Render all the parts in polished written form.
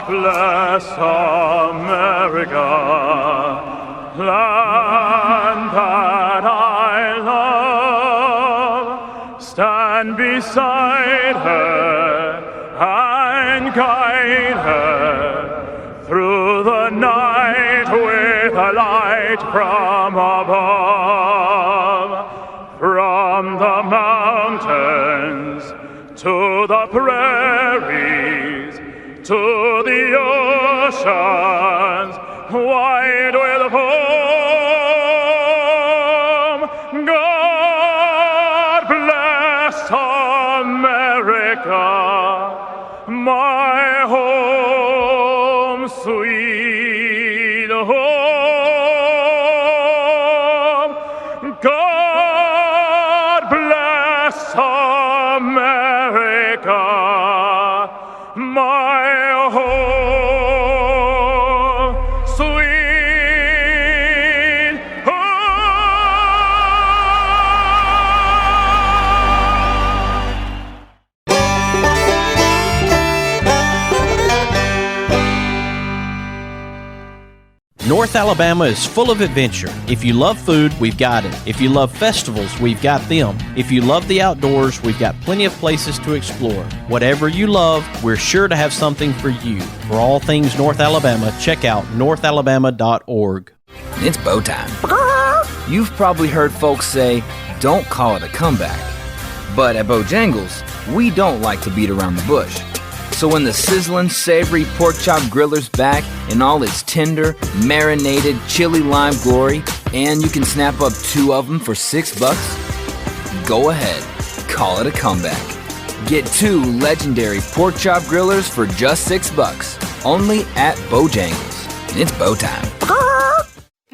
bless America, land that I love. Stand beside her and guide her through the night with a light from above. From the mountains to the prairies, to the oceans wide with foam. God bless America, my home, sweet home. God bless America, my home, sweet North Alabama is full of adventure. If you love food, we've got it. If you love festivals, we've got them. If you love the outdoors, we've got plenty of places to explore. Whatever you love, we're sure to have something for you. For all things North Alabama, check out northalabama.org. It's bow time. You've probably heard folks say, don't call it a comeback. But at Bojangles, we don't like to beat around the bush. So when the sizzling, savory pork chop griller's back in all its tender, marinated, chili lime glory, and you can snap up 2 of them for $6, go ahead, call it a comeback. Get 2 legendary pork chop grillers for just $6, only at Bojangles. It's bow time.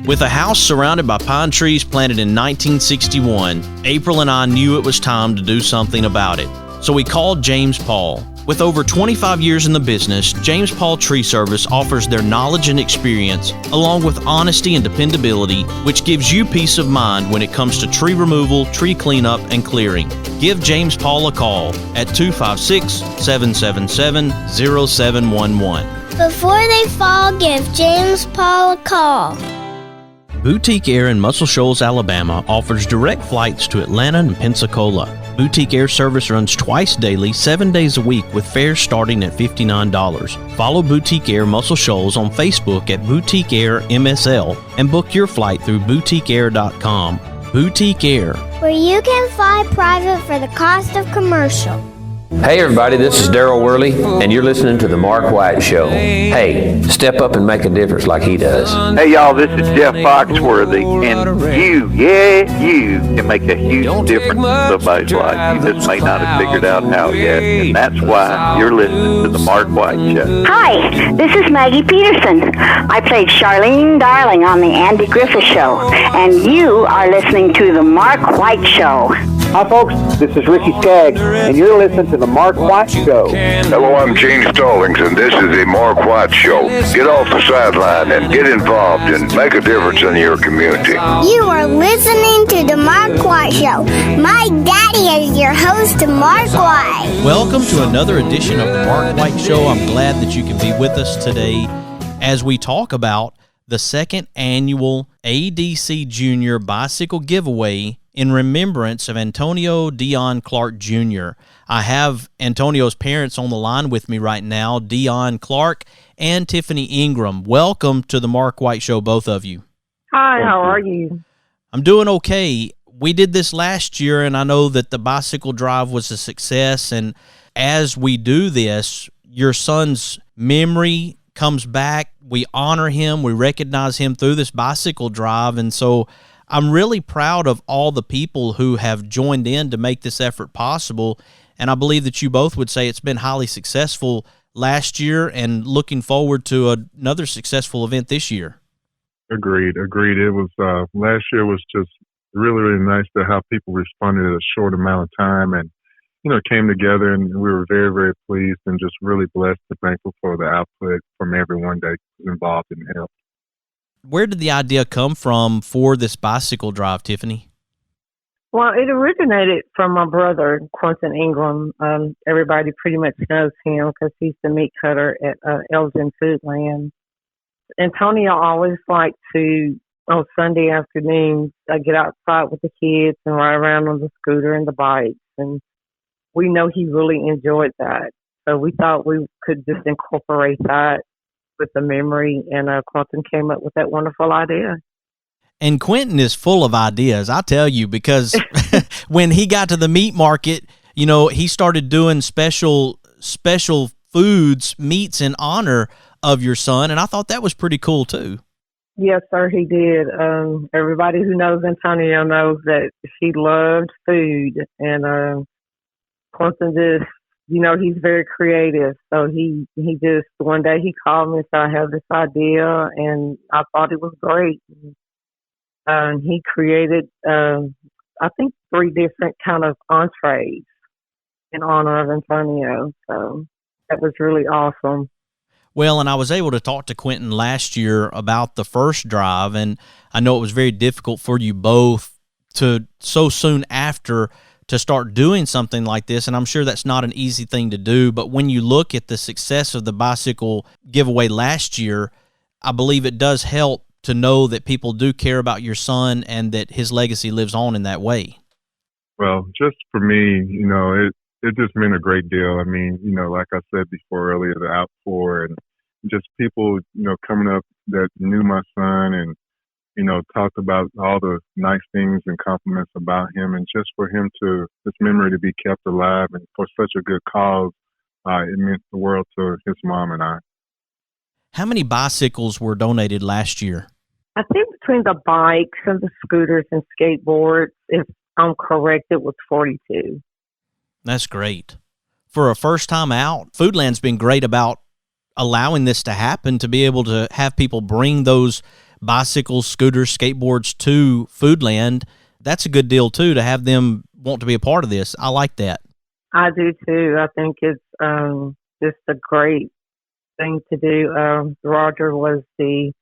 With a house surrounded by pine trees planted in 1961, April and I knew it was time to do something about it. So we called James Paul. With over 25 years in the business, James Paul Tree Service offers their knowledge and experience, along with honesty and dependability, which gives you peace of mind when it comes to tree removal, tree cleanup, and clearing. Give James Paul a call at 256-777-0711. Before they fall, give James Paul a call. Boutique Air in Muscle Shoals, Alabama offers direct flights to Atlanta and Pensacola. Boutique Air service runs twice daily, 7 days a week, with fares starting at $59. Follow Boutique Air Muscle Shoals on Facebook at Boutique Air MSL and book your flight through boutiqueair.com. Boutique Air, where you can fly private for the cost of commercial. Hey everybody, this is Daryl Worley, and you're listening to The Mark White Show. Hey, step up and make a difference like he does. Hey y'all, this is Jeff Foxworthy, and you can make a huge difference in somebody's life. You just may not have figured out how yet, and that's why you're listening to The Mark White Show. Hi, this is Maggie Peterson. I played Charlene Darling on The Andy Griffith Show, and you are listening to The Mark White Show. Hi folks, this is Ricky Skaggs, and you're listening to The Mark White Show. Hello, I'm Gene Stallings, and this is The Mark White Show. Get off the sideline and get involved and make a difference in your community. You are listening to The Mark White Show. My daddy is your host, Mark White. welcome to another edition of The Mark White Show. I'm glad that you can be with us today as we talk about the second annual ADC Junior Bicycle Giveaway in remembrance of Antonio Dionne Clark Jr. I have Antonio's parents on the line with me right now, Dionne Clark and Tiffany Ingram. Welcome to the Mark White Show, both of you. Hi, how are you? I'm doing okay. We did this last year, and I know that the bicycle drive was a success, and as we do this, your son's memory comes back. We honor him. We recognize him through this bicycle drive, and so I'm really proud of all the people who have joined in to make this effort possible, and I believe that you both would say it's been highly successful last year and looking forward to another successful event this year. Agreed. It was last year was just really nice to how people responded in a short amount of time, and it came together, and we were very pleased and just really blessed and thankful for the output from everyone that was involved and helped. Where did the idea come from for this bicycle drive, Tiffany? Well, it originated from my brother, Quentin Ingram. Everybody pretty much knows him because he's the meat cutter at Elgin Foodland. Antonio always liked to, on Sunday afternoons, get outside with the kids and ride around on the scooter and the bikes. And we know he really enjoyed that. So we thought we could just incorporate that with the memory. And Quentin came up with that wonderful idea. And Quentin is full of ideas, I tell you, because when he got to the meat market, you know, he started doing special foods, meats in honor of your son, and I thought that was pretty cool too. Yes, sir, he did. Everybody who knows Antonio knows that he loved food, and Quentin just, you know, he's very creative. So he just, one day he called me and said, I have this idea, and I thought it was great. He created, I think, 3 different kind of entrees in honor of Antonio. So that was really awesome. Well, and I was able to talk to Quentin last year about the first drive, and I know it was very difficult for you both to so soon after to start doing something like this, and I'm sure that's not an easy thing to do, but when you look at the success of the bicycle giveaway last year, I believe it does help to know that people do care about your son and that his legacy lives on in that way. Well, just for me, you know, it just meant a great deal. I mean, you know, like I said before earlier, the outpour and just people, you know, coming up that knew my son and, you know, talked about all the nice things and compliments about him, and just for him to, this memory to be kept alive and for such a good cause, it meant the world to his mom and I. How many bicycles were donated last year? I think between the bikes and the scooters and skateboards, if I'm correct, it was 42. That's great. For a first time out, Foodland's been great about allowing this to happen, to be able to have people bring those bicycles, scooters, skateboards to Foodland. That's a good deal, too, to have them want to be a part of this. I like that. I do, too. I think it's just a great thing to do. Roger was the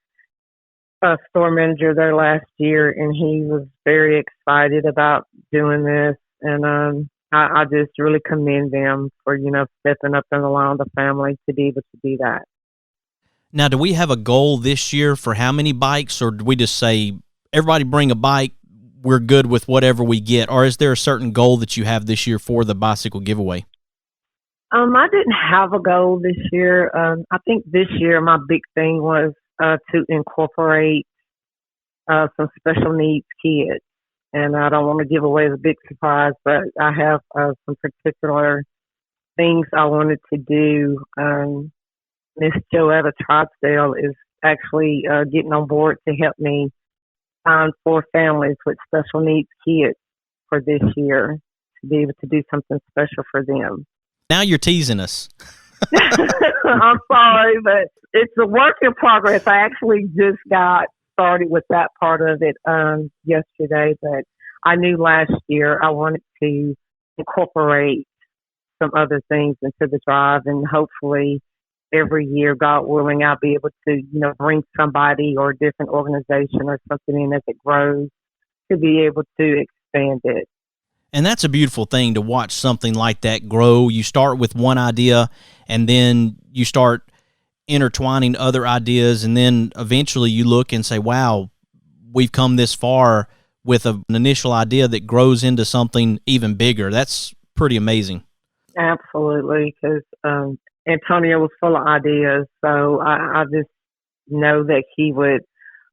store manager there last year, and he was very excited about doing this. And I just really commend them for, you know, stepping up and allowing the family to be able to do that. Now, do we have a goal this year for how many bikes, or do we just say, everybody bring a bike, we're good with whatever we get? Or is there a certain goal that you have this year for the bicycle giveaway? I didn't have a goal this year. I think this year my big thing was to incorporate some special needs kids. And I don't want to give away the big surprise, but I have some particular things I wanted to do. Miss Joetta Trotsdale is actually getting on board to help me find 4 families with special needs kids for this year to be able to do something special for them. Now you're teasing us. I'm sorry, but it's a work in progress. I actually just got started with that part of it yesterday, but I knew last year I wanted to incorporate some other things into the drive, and hopefully every year, God willing, I'll be able to, you know, bring somebody or a different organization or something in as it grows to be able to expand it. And that's a beautiful thing to watch something like that grow. You start with one idea, and then you start intertwining other ideas, and then eventually you look and say, wow, we've come this far with an initial idea that grows into something even bigger. That's pretty amazing. Absolutely, because Antonio was full of ideas, so I just know that he would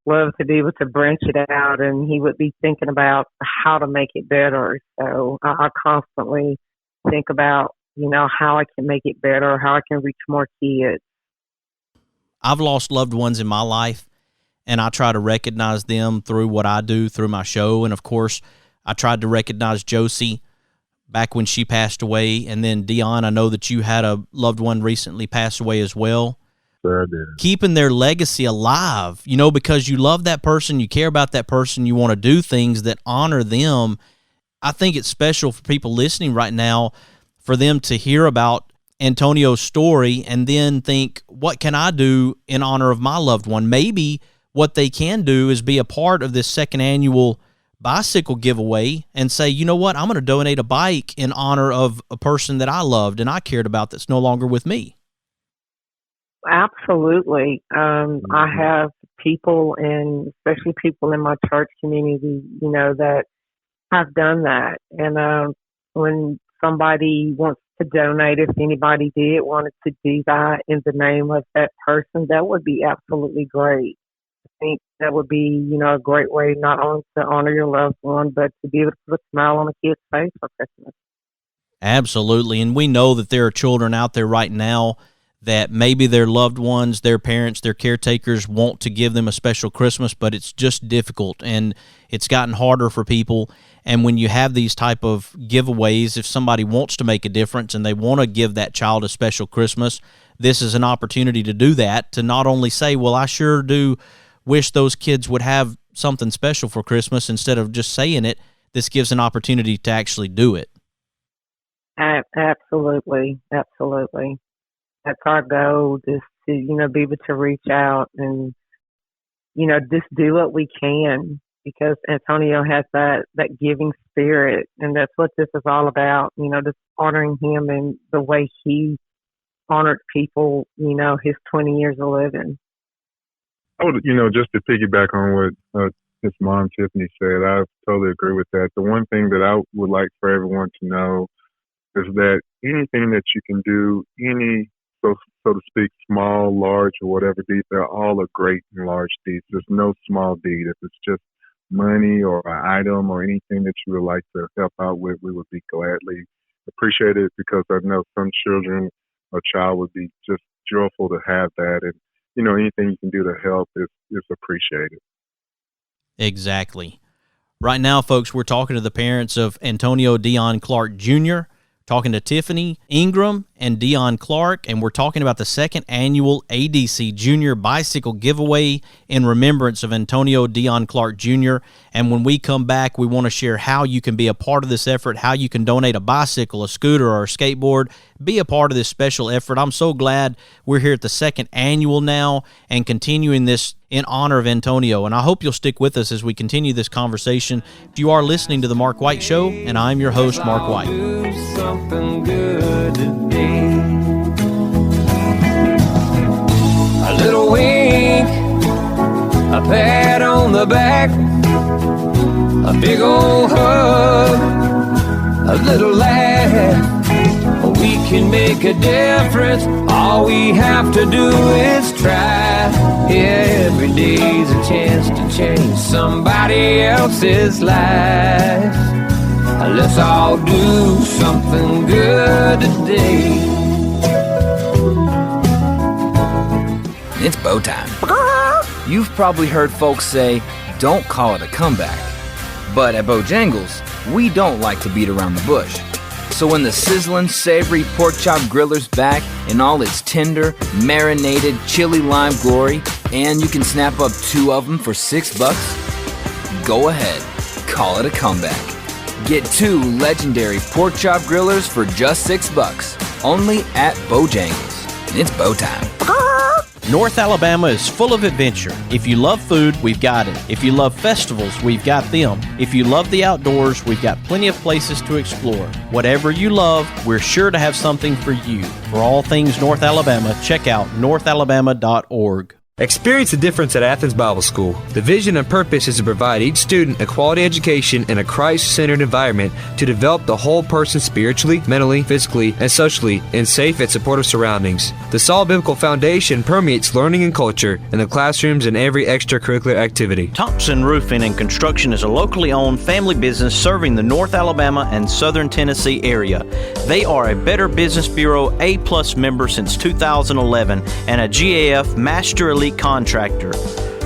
love to be able to branch it out, and he would be thinking about how to make it better. So I constantly think about, you know, how I can make it better, how I can reach more kids. I've lost loved ones in my life, and I try to recognize them through what I do, through my show. And, of course, I tried to recognize Josie back when she passed away. And then, Dionne, I know that you had a loved one recently pass away as well. Sure, I did. Keeping their legacy alive, you know, because you love that person, you care about that person, you want to do things that honor them. I think it's special for people listening right now for them to hear about Antonio's story and then think, what can I do in honor of my loved one? Maybe what they can do is be a part of this second annual Bicycle Giveaway and say, you know what, I'm going to donate a bike in honor of a person that I loved and I cared about that's no longer with me. Absolutely. I have people, and especially people in my church community, that have done that. And when somebody wants to donate, if anybody wanted to do that in the name of that person, that would be absolutely great. I think that would be, a great way not only to honor your loved one, but to be able to put a smile on a kid's face for Christmas. Absolutely. And we know that there are children out there right now that maybe their loved ones, their parents, their caretakers want to give them a special Christmas, but it's just difficult and it's gotten harder for people. And when you have these type of giveaways, if somebody wants to make a difference and they want to give that child a special Christmas, this is an opportunity to do that, to not only say, well, I sure do wish those kids would have something special for Christmas, instead of just saying it, this gives an opportunity to actually do it. Absolutely. Absolutely. That's our goal, just to, be able to reach out and, just do what we can, because Antonio has that giving spirit, and that's what this is all about, just honoring him and the way he honored people, his 20 years of living. Oh, just to piggyback on what his mom, Tiffany, said, I totally agree with that. The one thing that I would like for everyone to know is that anything that you can do, any, so to speak, small, large, or whatever deed, they're all a great and large deed. There's no small deed. If it's just money or an item or anything that you would like to help out with, we would be gladly appreciate it, because I know some children or child would be just joyful to have that. And, anything you can do to help is appreciated. Exactly. Right now, folks, we're talking to the parents of Antonio Dionne Clark Jr., talking to Tiffany Ingram and Dionne Clark, and we're talking about the second annual ADC Junior Bicycle Giveaway in remembrance of Antonio Dionne Clark Jr. And when we come back, we want to share how you can be a part of this effort, how you can donate a bicycle, a scooter, or a skateboard, be a part of this special effort. I'm so glad we're here at the second annual now and continuing this in honor of Antonio, and I hope you'll stick with us as we continue this conversation. You are listening to The Mark White Show, and I'm your host, Mark White. Something good today. A little wink, a pat on the back, a big old hug, a little laugh. We can make a difference. All we have to do is try. Every day's a chance to change somebody else's life. Let's all do something good today. It's bow time. You've probably heard folks say, don't call it a comeback. But at Bojangles, we don't like to beat around the bush. So when the sizzling, savory pork chop griller's back in all its tender, marinated, chili lime glory, and you can snap up 2 of them for $6, go ahead, call it a comeback. Get 2 legendary pork chop grillers for just $6, only at Bojangles. It's bow time. North Alabama is full of adventure. If you love food, we've got it. If you love festivals, we've got them. If you love the outdoors, we've got plenty of places to explore. Whatever you love, we're sure to have something for you. For all things North Alabama, check out northalabama.org. Experience the difference at Athens Bible School. The vision and purpose is to provide each student a quality education in a Christ-centered environment to develop the whole person spiritually, mentally, physically, and socially in safe and supportive surroundings. The solid biblical foundation permeates learning and culture in the classrooms and every extracurricular activity. Thompson Roofing and Construction is a locally owned family business serving the North Alabama and Southern Tennessee area. They are a Better Business Bureau A+ member since 2011 and a GAF Master Elite contractor.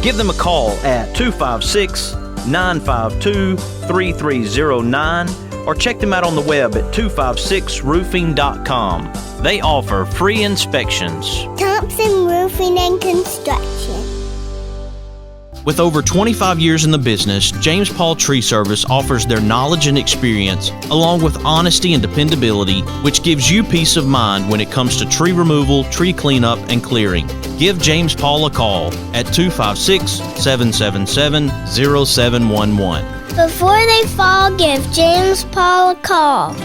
Give them a call at 256-952-3309 or check them out on the web at 256roofing.com. They offer free inspections. Thompson Roofing and Construction. With over 25 years in the business, James Paul Tree Service offers their knowledge and experience, along with honesty and dependability, which gives you peace of mind when it comes to tree removal, tree cleanup, and clearing. Give James Paul a call at 256-777-0711. Before they fall, give James Paul a call.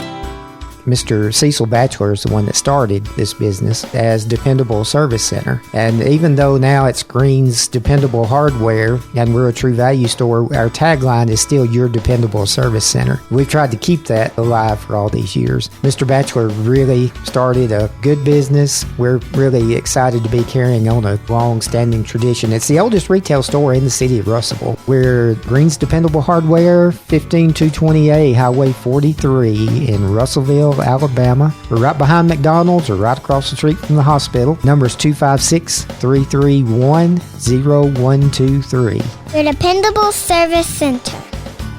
Mr. Cecil Batchelor is the one that started this business as Dependable Service Center. And even though now it's Green's Dependable Hardware and we're a True Value store, our tagline is still Your Dependable Service Center. We've tried to keep that alive for all these years. Mr. Batchelor really started a good business. We're really excited to be carrying on a long-standing tradition. It's the oldest retail store in the city of Russellville. We're Green's Dependable Hardware, 15220A Highway 43 in Russellville, Alabama. We're right behind McDonald's or right across the street from the hospital. Number is 256-331-0123. Your Dependable Service Center.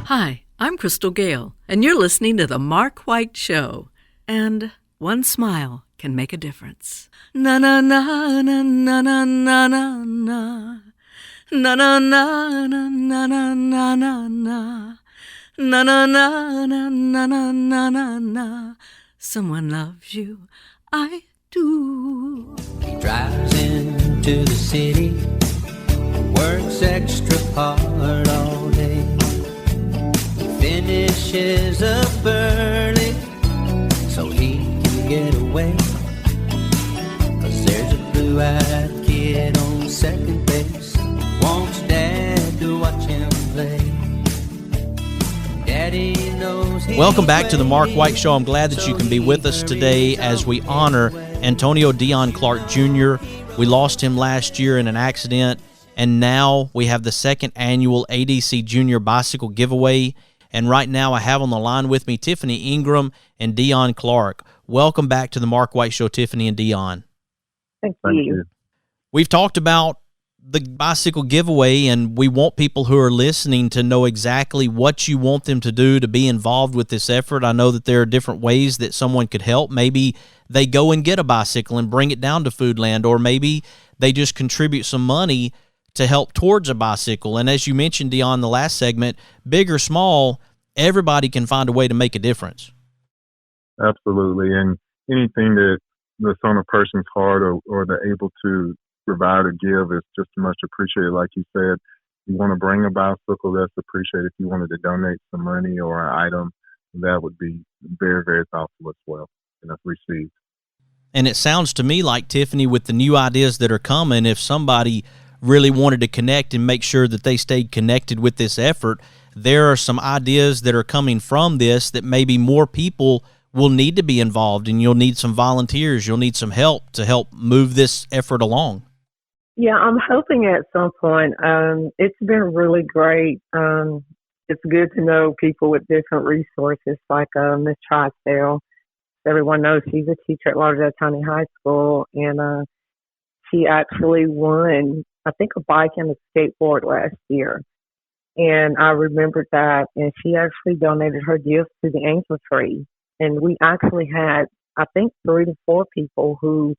Hi, I'm Crystal Gale, and you're listening to The Mark White Show. And one smile can make a difference. Na na na na na na na na na. Na na na na na na na na na. Na na na na na na na na na. Someone loves you, I do. He drives into the city, works extra hard all day. He finishes up early so he can get away. 'Cause there's a blue-eyed kid on second base, wants Dad to watch him play. Welcome back to the Mark White Show. I'm glad that you can be with us today as we honor Antonio Dionne Clark Jr. We lost him last year in an accident, and now we have the second annual ADC Junior Bicycle Giveaway. And right now I have on the line with me Tiffany Ingram and Dionne Clark. Welcome back to the Mark White Show, Tiffany and Dionne. Thank you. We've talked about the bicycle giveaway, and we want people who are listening to know exactly what you want them to do to be involved with this effort. I know that there are different ways that someone could help. Maybe they go and get a bicycle and bring it down to Foodland, or maybe they just contribute some money to help towards a bicycle. And as you mentioned, Dionne, the last segment, big or small, everybody can find a way to make a difference. Absolutely. And anything that's on a person's heart or they're able to provide or give is just much appreciated. Like you said, you want to bring a bicycle, that's appreciated. If you wanted to donate some money or an item, that would be very, very thoughtful as well, and that's received. And it sounds to me like, Tiffany, with the new ideas that are coming, if somebody really wanted to connect and make sure that they stayed connected with this effort, there are some ideas that are coming from this that maybe more people will need to be involved, and you'll need some volunteers, you'll need some help to help move this effort along. Yeah, I'm hoping at some point. It's been really great. It's good to know people with different resources, like Miss Tricedale. Everyone knows she's a teacher at Lauderdale County High School, and she actually won, I think, a bike and a skateboard last year. And I remembered that, and she actually donated her gifts to the Angel Tree. And we actually had, I think, 3 to 4 people who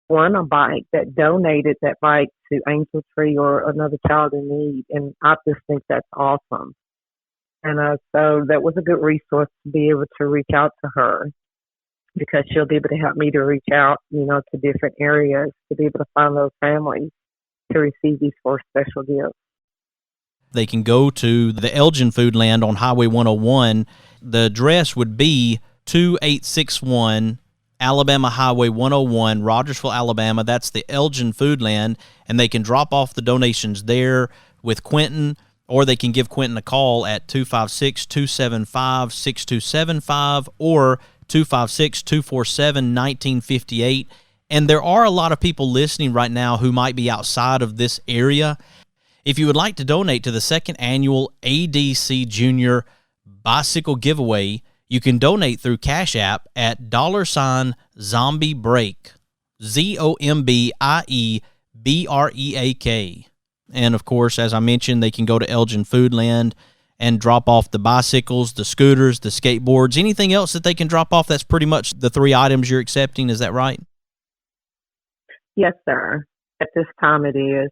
won a bike that donated that bike to Angel Tree or another child in need. And I just think that's awesome. And so that was a good resource to be able to reach out to her, because she'll be able to help me to reach out, to different areas to be able to find those families to receive these 4 special gifts. They can go to the Elgin Foodland on Highway 101. The address would be 2861 Alabama Highway 101, Rogersville, Alabama. That's the Elgin Foodland, and they can drop off the donations there with Quentin, or they can give Quentin a call at 256-275-6275 or 256-247-1958. And there are a lot of people listening right now who might be outside of this area. If you would like to donate to the second annual ADC Junior Bicycle Giveaway, you can donate through Cash App at $ZombieBreak, ZombieBreak. And, of course, as I mentioned, they can go to Elgin Foodland and drop off the bicycles, the scooters, the skateboards, anything else that they can drop off. That's pretty much the 3 items you're accepting. Is that right? Yes, sir. At this time it is.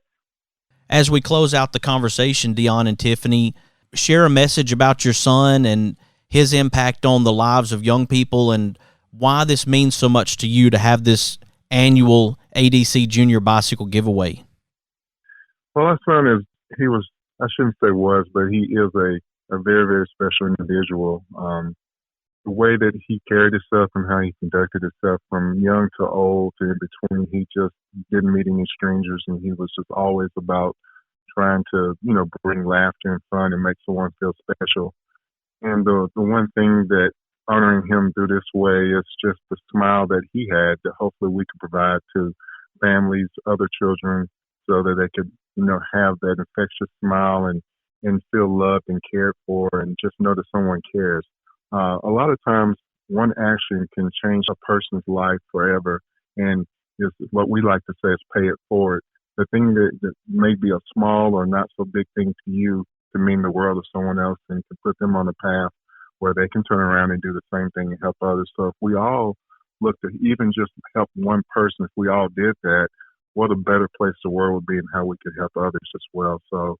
As we close out the conversation, Dionne and Tiffany, share a message about your son and his impact on the lives of young people and why this means so much to you to have this annual ADC Junior Bicycle Giveaway. Well, my son he is a a very, very special individual. The way that he carried himself and how he conducted himself from young to old to in between, he just didn't meet any strangers, and he was just always about trying to, bring laughter and fun and make someone feel special. And the one thing that honoring him through this way is just the smile that he had that hopefully we could provide to families, other children, so that they could, have that infectious smile and feel loved and cared for and just know that someone cares. A lot of times one action can change a person's life forever, and is what we like to say is pay it forward. The thing that may be a small or not so big thing to you to mean the world to someone else and to put them on a path where they can turn around and do the same thing and help others. So if we all look to even just help one person, if we all did that, what a better place the world would be and how we could help others as well. So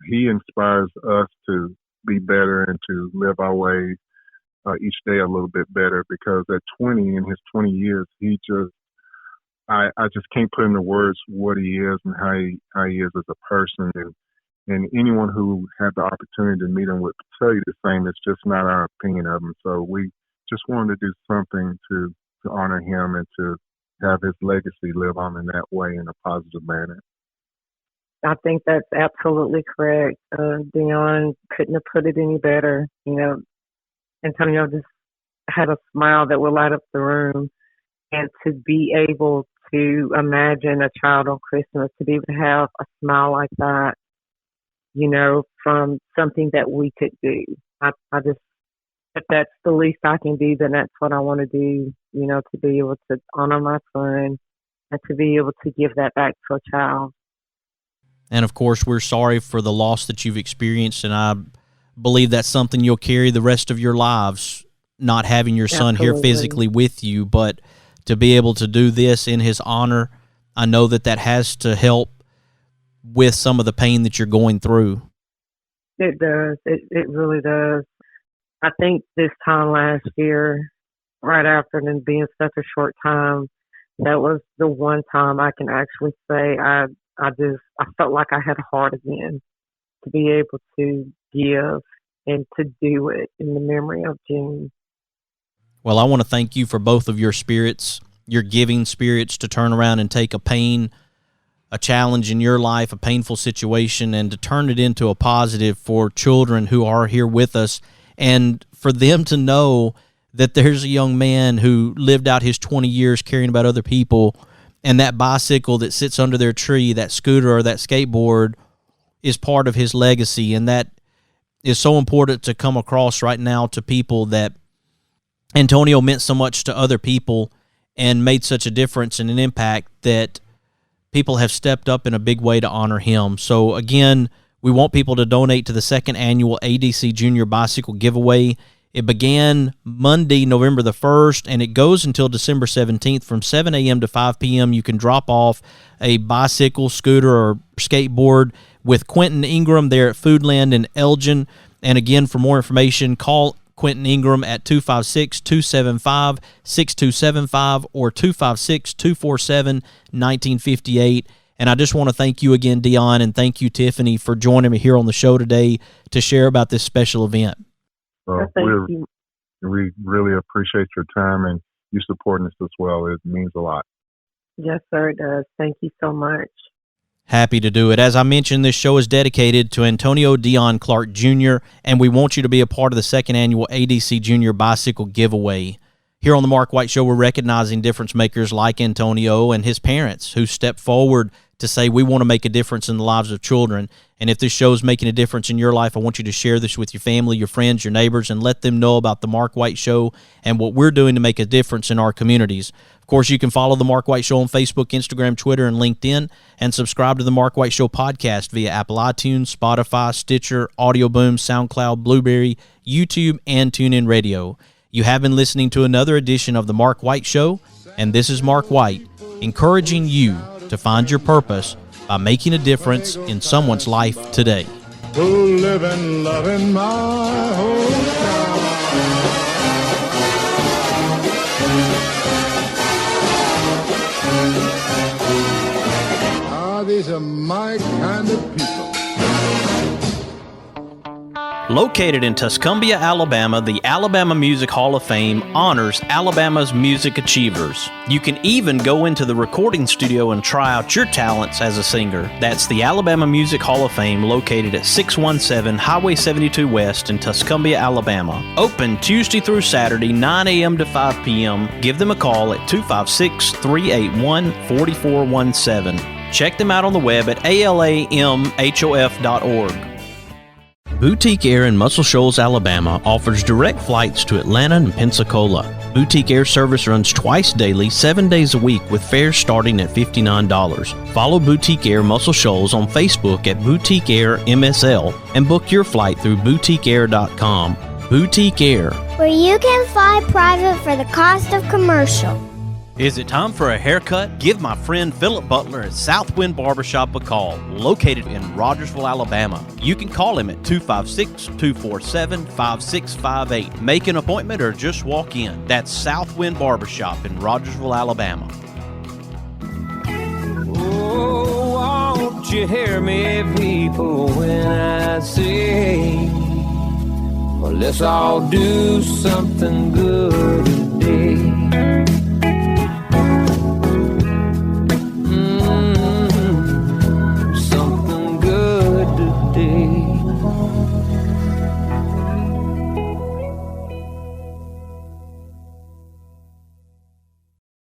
he inspires us to be better and to live our way each day a little bit better, because at 20, in his 20 years, he just, I just can't put into words what he is and how he is as a person. And anyone who had the opportunity to meet him would tell you the same. It's just not our opinion of him. So we just wanted to do something to honor him and to have his legacy live on in that way in a positive manner. I think that's absolutely correct. Dionne couldn't have put it any better. Antonio just had a smile that would light up the room. And to be able to imagine a child on Christmas, to be able to have a smile like that, from something that we could do. I just, if that's the least I can do, then that's what I want to do, to be able to honor my son and to be able to give that back to a child. And of course, we're sorry for the loss that you've experienced, and I believe that's something you'll carry the rest of your lives, not having your son here physically with you, but to be able to do this in his honor. I know that has to help with some of the pain that you're going through. It does. It really does. I think this time last year, right after and being such a short time, that was the one time I can actually say I felt like I had a heart again, to be able to give and to do it in the memory of Gene. Well, I want to thank you for both of your spirits, your giving spirits, to turn around and take a challenge in your life, a painful situation, and to turn it into a positive for children who are here with us, and for them to know that there's a young man who lived out his 20 years caring about other people, and that bicycle that sits under their tree, that scooter or that skateboard, is part of his legacy. And that is so important to come across right now to people, that Antonio meant so much to other people and made such a difference and an impact that people have stepped up in a big way to honor him. So again, we want people to donate to the second annual ADC Junior Bicycle Giveaway. It began Monday, November the 1st, and it goes until December 17th from 7 a.m. to 5 p.m. You can drop off a bicycle, scooter, or skateboard with Quentin Ingram there at Foodland in Elgin. And again, for more information, call Quentin Ingram at 256-275-6275 or 256-247-1958. And I just want to thank you again, Dionne, and thank you, Tiffany, for joining me here on the show today to share about this special event. We really appreciate your time and you supporting us as well. It means a lot. Yes, sir, it does. Thank you so much. Happy to do it. As I mentioned, this show is dedicated to Antonio Dionne Clark Jr., and we want you to be a part of the second annual ADC Junior Bicycle Giveaway. Here on the Mark White Show, we're recognizing difference makers like Antonio and his parents who stepped forward to say, we want to make a difference in the lives of children. And if this show is making a difference in your life, I want you to share this with your family, your friends, your neighbors, and let them know about the Mark White Show and what we're doing to make a difference in our communities. Of course, you can follow the Mark White Show on Facebook, Instagram, Twitter, and LinkedIn, and subscribe to the Mark White Show podcast via Apple iTunes, Spotify, Stitcher, Audio Boom, SoundCloud, Blueberry, YouTube, and TuneIn Radio. You have been listening to another edition of the Mark White Show, and this is Mark White, encouraging you to find your purpose by making a difference in someone's life today. Who live and love in my hometown. These are my kind of people. Located in Tuscumbia, Alabama, the Alabama Music Hall of Fame honors Alabama's music achievers. You can even go into the recording studio and try out your talents as a singer. That's the Alabama Music Hall of Fame, located at 617 Highway 72 West in Tuscumbia, Alabama. Open Tuesday through Saturday, 9 a.m. to 5 p.m. Give them a call at 256-381-4417. Check them out on the web at alamhof.org. Boutique Air in Muscle Shoals, Alabama offers direct flights to Atlanta and Pensacola. Boutique Air service runs twice daily, 7 days a week, with fares starting at $59. Follow Boutique Air Muscle Shoals on Facebook at Boutique Air MSL and book your flight through boutiqueair.com. Boutique Air, where you can fly private for the cost of commercial. Is it time for a haircut? Give my friend Philip Butler at Southwind Barbershop a call, located in Rogersville, Alabama. You can call him at 256-247-5658. Make an appointment or just walk in. That's Southwind Barbershop in Rogersville, Alabama. Oh, won't you hear me, people, when I say, well, let's all do something good today.